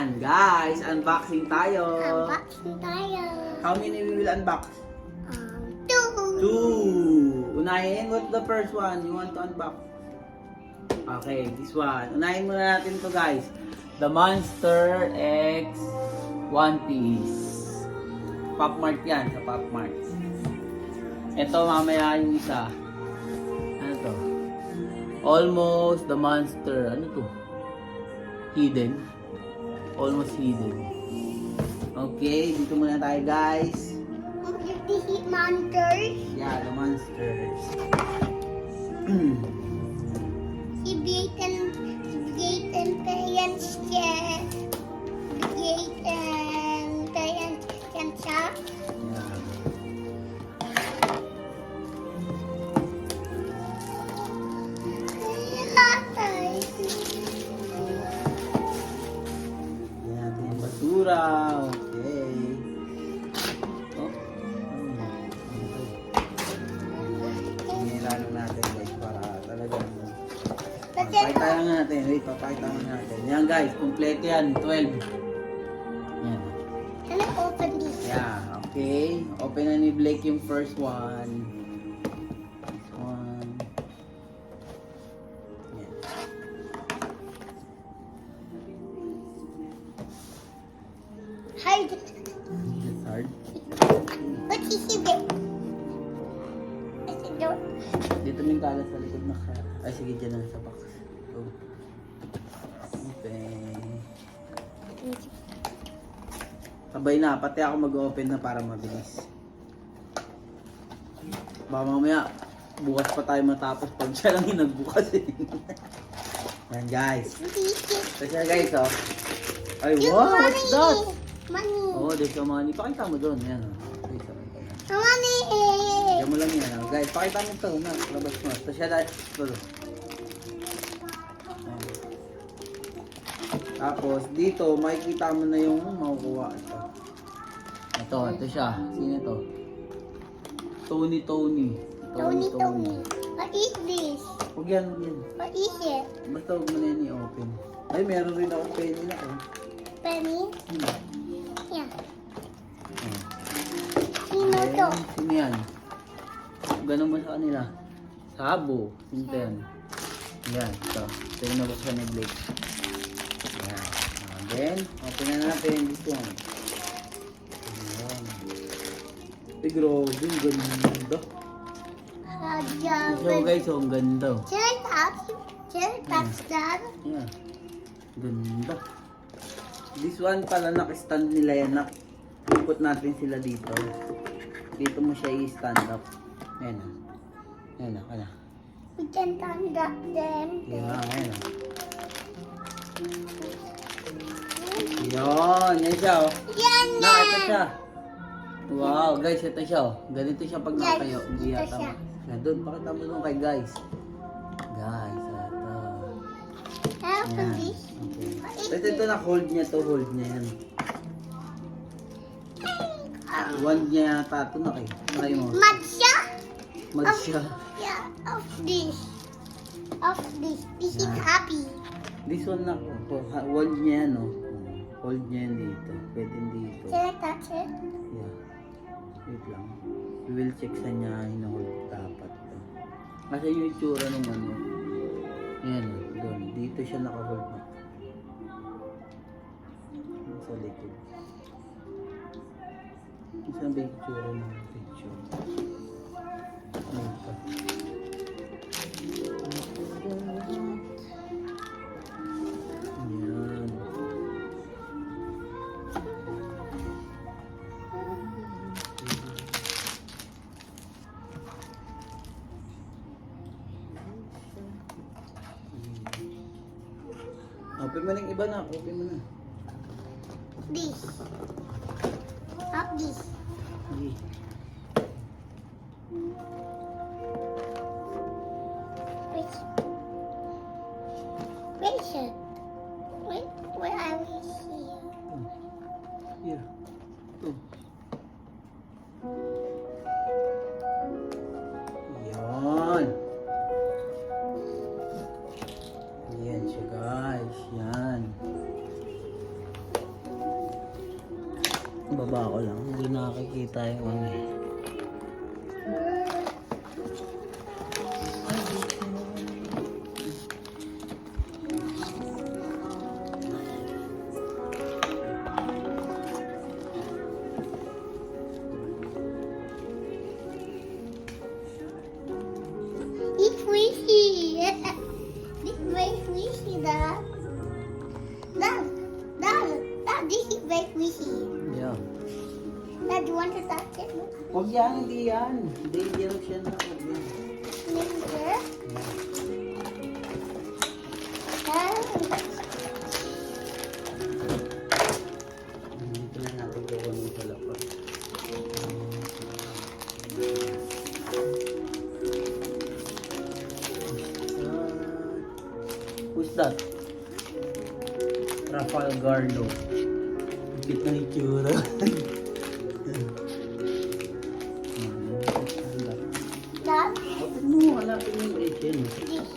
Yan, guys, unboxing tayo. Unboxing tayo. How many we will unbox? Two. Two. Unahin, what's the first one you want to unbox? Okay, this one. Unahin muna natin to, guys. The Monster X One Piece. Pop Mart yan, sa Pop Mart. Ito mamaya yung isa. Ano to? Almost the Monster. Ano to? Hidden. Almost hidden. Okay, dito muna tayo, guys. The heat monsters. Yeah, the monsters. Si Blatant parents siya. Blatant parents siya. Yeah. Yan natin yung basura. Okay. Oh. Nilalo natin, guys, para talagang papakita lang natin. Wait, papakita lang natin. Yan, guys, kompleto yan. 12. Yan. Can I open this? Yeah, okay. Open na ni Blake yung first one. This one. Yan. Hide. It's hard. What is it? I said don't. Dito may kalat sa likod na ka. Ay, sige, dyan lang sa box. Go. Okay. Sabay na, pati ako mag-open na para mabilis. Baka mamaya, bukas pa tayo matapos pag siya lang yung nagbukas eh. Yan, guys. Ito siya, guys, oh. Ay, wow, what's that? Money. Oh, there's some money. Pakita mo doon, yan, oh. Wait, Money. Diyan mo lang yan, oh. Guys, pakita mo ito, na, labas mo. Ito siya, guys. Ito. Tapos, dito, makikita mo na yung makukuha. Ito siya. Sino ito? Tony. Tony. What is this? Huwag yan, huwag yan. What is it? Basta huwag mo na yan i-open. Ay, meron rin ako penny na, oh. Penny? Hmm. Yeah. Oh. Sino to? Ayan, sino yan? Ganun ba sa kanila? Sabo. Sino yan? Yan, ito. Ito yung nabuksan ni Blake. Yan. Then, open na natin this one. Ayan. Ay, grabe. Ang ganda. So guys, oh, ang ganda. Can I touch that? Yeah. Ganda. This one pala naka-stand nila yan. Ikot natin sila dito. Dito mo siya i-stand up. Ayan na. Ayan na. Ayan na. We can stand up them. Yeah, ayan na. Yun. Yan siya, oh. Yan Na, ito siya. Wow, guys, ito siya, oh. Ganito siya pag nakatayo. Hindi ito yata. siya. Yan, doon. Pakita mo doon kay guys. Guys, ito. How to Yan. this? Okay. Ito na, hold niya to, hold niya yan. One niya yata ito na kayo. Try mo. Mad siya? Mag siya. Yeah, of this. Of this. This is Yeah. happy. This one na, hold niya yan, oh. Hold niya yan dito. Pwede dito. Can I touch it? Yeah. Wait lang. We will check sa niya hinahold dapat to. Kasi yung itsura ng ano. Ayan, oh, doon. Dito siya naka-hold na. Sa likod. Isang ba yung itsura ng picture? Ayan pa. Ayan. Open mo na yung iba na. Open mo na. This. Of this. Sige. Which? Where is it? Where are we here? Here. Ito. Yan. Yan siya, guys. Yan. Baba ko lang. Hindi nakakikita yung ano eh. It's squishy. This is very squishy, Dad. Dad, Dad, this is very squishy. Yeah. Dad, you want to touch it? Huwag yan, hindi yan. Dangerous yan na. Huwag yan. Later. Dad. Dito na natin gawin sa lapas. Who's that? Rafael Gardo. Kapit na itsura. Dad, Bakit mo hanapin yung agent? this.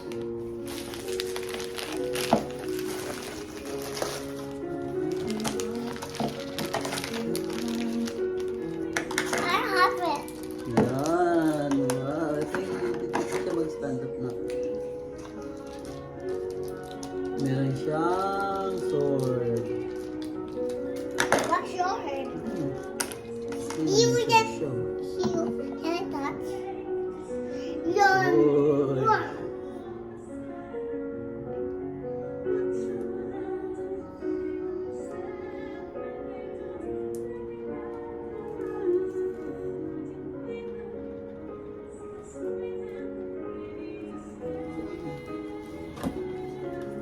I have it. Yan. Wow. Ito yung dito mag-stand up na. Meron siyang sword. What's your head? Hmm. You will get Show. you. Can I touch? Your. Uy. Wow.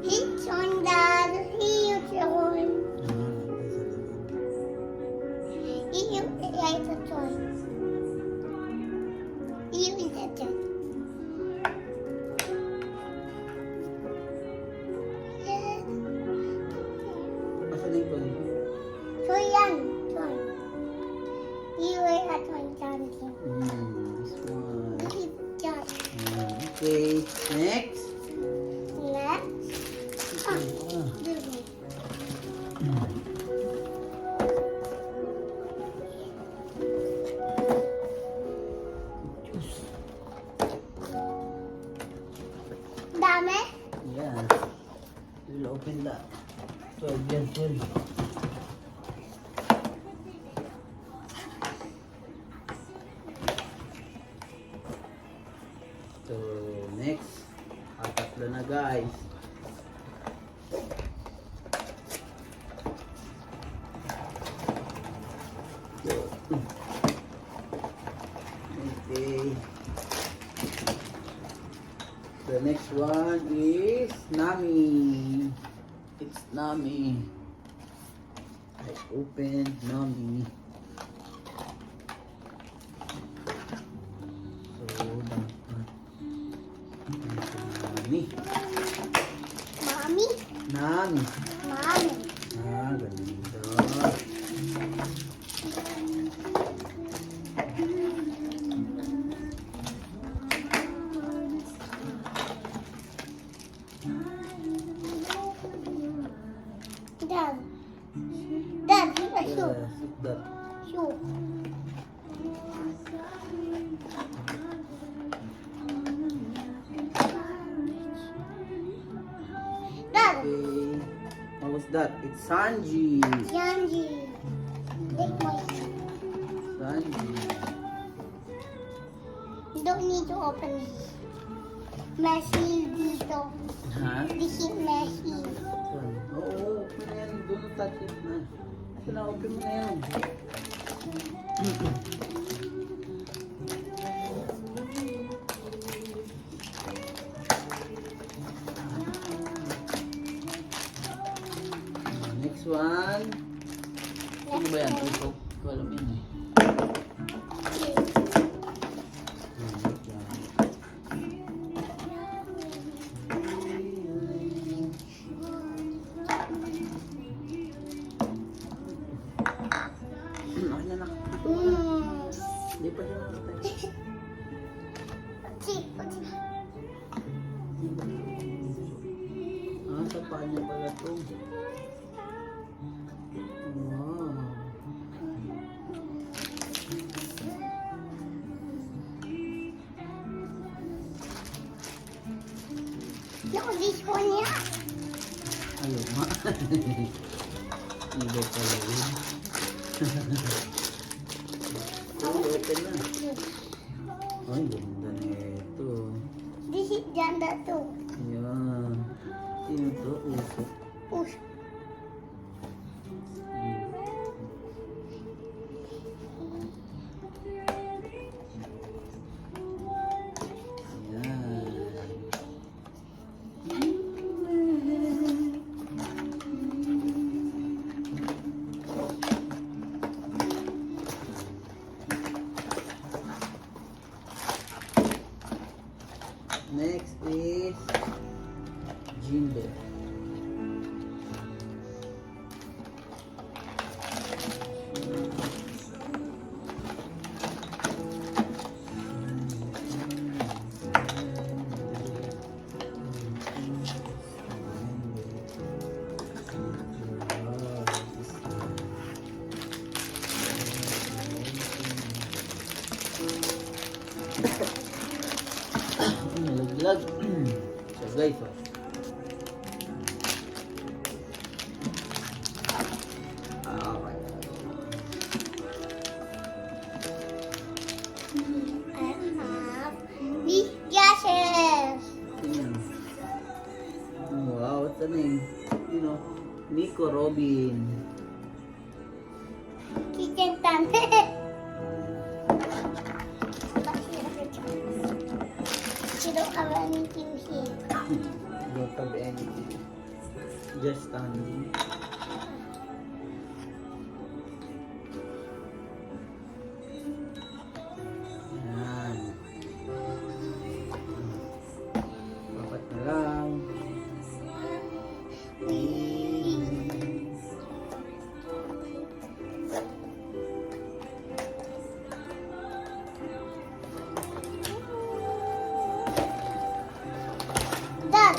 It's on, Dad. It's on. It's a toy. It's a toy. Asan yung phone? Toy yan. Toy. You are a toy, Daddy. This one. This is Dad. Okay. Next. Next. Ah, Ah. this one. Dami? Yeah. We'll open that. 12 years old. So, next. Tatlo na guys. Okay. The next one is Nami. It's Nami. I opened Nami. So, dapat Nami. Mommy? Nami. Mommy. Ah, ganda. Dad. Dad, here's a shoe. Yes, that. Shoe. Dad. Okay. What was that? It's Sanji. Yanji. Take my shoe. Sanji. You don't need to open it. Messy dito. Ha? This is messy. Saan? Oo, open na yan. Don't touch it na. Ito na, open mo na yan. Next one. Ano ba yan? Ito. Ito alam yan eh. Wait lang. Ay, nanak. Hindi pa siya nakatay. Ah, sa paa niya pala ito. Wow. No, this one, yeah. Ayaw nga. Ilaw pala yun. Oh, open na. Ay, ganda na ito. This is Janda too. Ayan. Sino to? Uso. Push. Next is Jimbo. Nalaglag. So guys, oh. Okay. I have these glasses. Ayan. Wow, what's the name? You know, Nico Robin. Kitchen time. You don't have anything here. Don't have anything. Just standing. Ayan. Papat na lang. Done.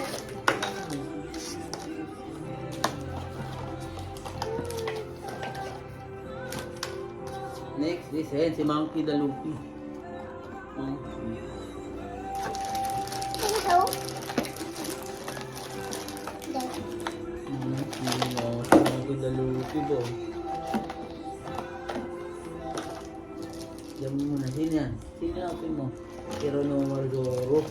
Next is si Monkey the Luffy. Monkey. Hello. Done. Monkey, oh, si Monkey the Luffy bo. Diyan mo muna, sino yan? Sino natin mo? Hironomaru Zoro.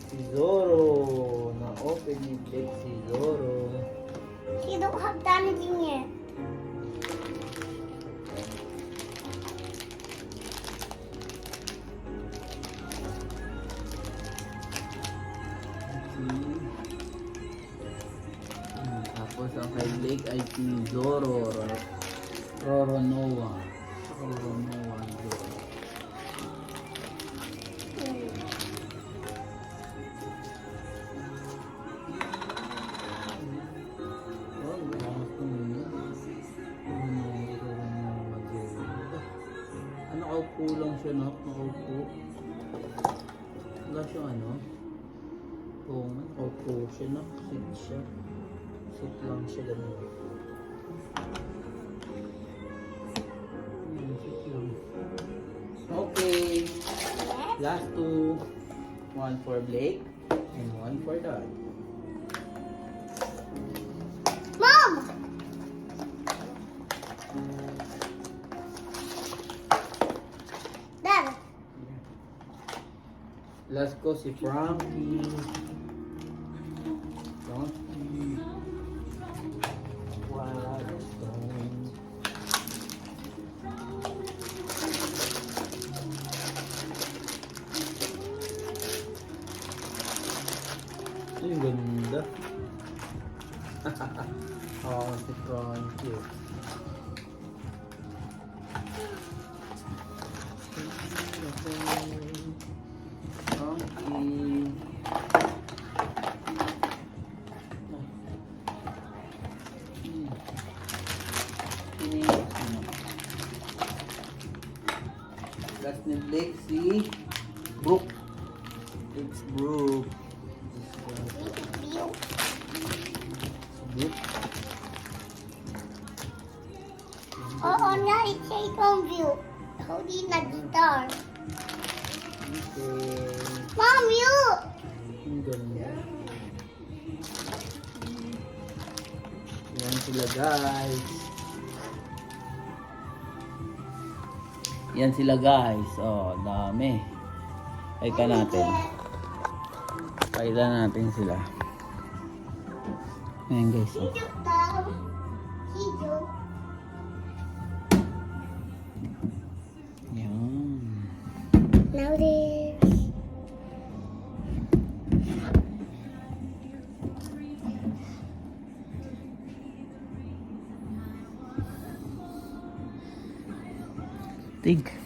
Si Zoro. Na-open yung deck si Zoro. You don't have anything yet. Tapos ang kay Blake ay si Zoro. Roronoa. Roronoa Zoro. Oh, bangus ko nila. Roronoa Zoro. Ano, nakaupo lang siya, no? Nakaupo. Wala siyang ano? Oo nga, nakaupo siya, no? Sit siya. Sit lang siya ganun. Sit lang. Okay. Last two. One for Blake and one for Dad. Mom! Dad. Last ko si Frankie. Frankie. Wildstone. Ay, ganda. Oh, si Frankie. Frankie. Last ni Blake si Brooke. It's Brooke. You. Brooke. Oo na, i-take on view. Holding na guitar. Okay. Mom, you! Ang ganda. Yan sila guys. Yan sila guys. Oh, dami. Pakita natin. Pakita natin sila. Ayan guys. Oh. Hijau daw. Hijau. Yan. Now this. Tig.